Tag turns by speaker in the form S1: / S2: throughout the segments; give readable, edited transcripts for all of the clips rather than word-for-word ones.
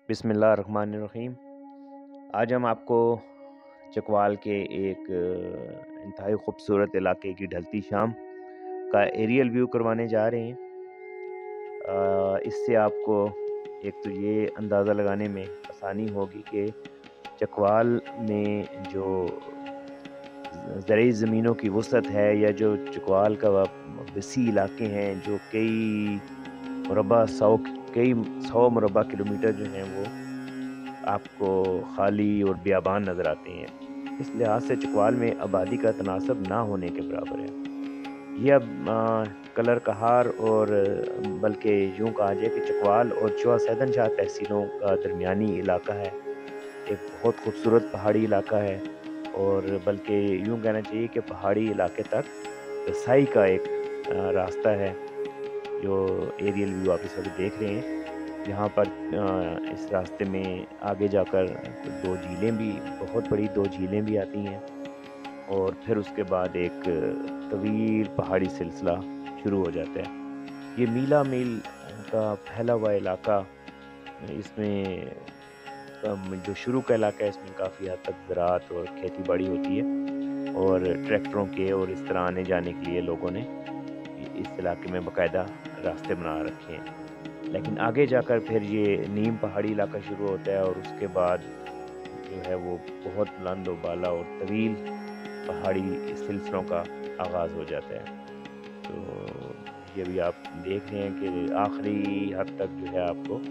S1: बिस्मिल्लाहिर्रहमानिर्रहीम। आज हम आपको चकवाल के एक इंतहाई खूबसूरत इलाके की ढलती शाम का एरियल व्यू करवाने जा रहे हैं। इससे आपको एक तो ये अंदाज़ा लगाने में आसानी होगी कि चकवाल में जो ज़रई ज़मीनों की वसअत है या जो चकवाल का वसी इलाके हैं जो कई सौ मुरबा किलोमीटर जो हैं वो आपको खाली और बियाबान नज़र आते हैं। इस लिहाज से चकवाल में आबादी का तनासब ना होने के बराबर है। ये अब कलर कहार और बल्कि यूँ कहा जाए कि चकवाल और चौसैदन शाह तहसीलों का दरमियानी इलाका है। एक बहुत खूबसूरत पहाड़ी इलाका है और बल्कि यूँ कहना चाहिए कि पहाड़ी इलाके तक रसाई का एक रास्ता है, जो एरियल व्यू आप इस वक़्त देख रहे हैं। यहाँ पर इस रास्ते में आगे जाकर 2 झीलें भी, बहुत बड़ी 2 झीलें भी आती हैं और फिर उसके बाद एक तवील पहाड़ी सिलसिला शुरू हो जाता है। ये मीला मील का फैला हुआ इलाका, इसमें जो शुरू का इलाका है इसमें काफ़ी हद तक ज़राअत और खेती बाड़ी होती है और ट्रैक्टरों के और इस तरह आने जाने के लिए लोगों ने इस इलाके में बाकायदा रास्ते बना रखे हैं। लेकिन आगे जाकर फिर ये नीम पहाड़ी इलाका शुरू होता है और उसके बाद जो है वो बहुत बुलंद व बाला और तवील पहाड़ी सिलसिलों का आगाज़ हो जाता है। तो ये भी आप देख रहे हैं कि आखिरी हद तक जो है आपको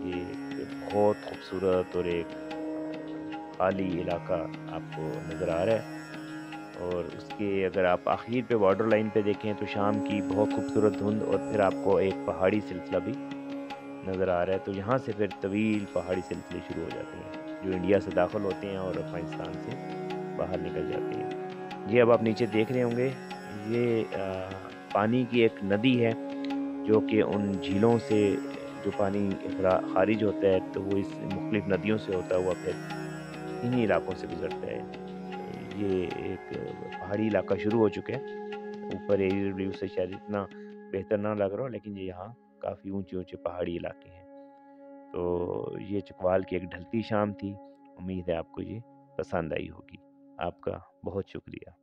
S1: ये एक बहुत खूबसूरत और एक खाली इलाका आपको नज़र आ रहा है। और उसके अगर आप आखिर पे बॉर्डर लाइन पे देखें तो शाम की बहुत खूबसूरत धुंध और फिर आपको एक पहाड़ी सिलसिला भी नज़र आ रहा है। तो यहाँ से फिर तवील पहाड़ी सिलसिले शुरू हो जाते हैं जो इंडिया से दाखिल होते हैं और अफ़गानिस्तान से बाहर निकल जाते हैं। ये अब आप नीचे देख रहे होंगे, ये पानी की एक नदी है जो कि उन झीलों से जो पानी खारिज होता है तो वो इस मुख्तलिफ नदियों से होता हुआ फिर इन्हीं इलाकों से गुजरता है। तो ये एक पहाड़ी इलाका शुरू हो चुका है। ऊपर एरियल व्यू से शायद इतना बेहतर ना लग रहा हो, लेकिन ये यहाँ काफ़ी ऊंचे-ऊंचे पहाड़ी इलाके हैं। तो ये चकवाल की एक ढलती शाम थी। उम्मीद है आपको ये पसंद आई होगी। आपका बहुत शुक्रिया।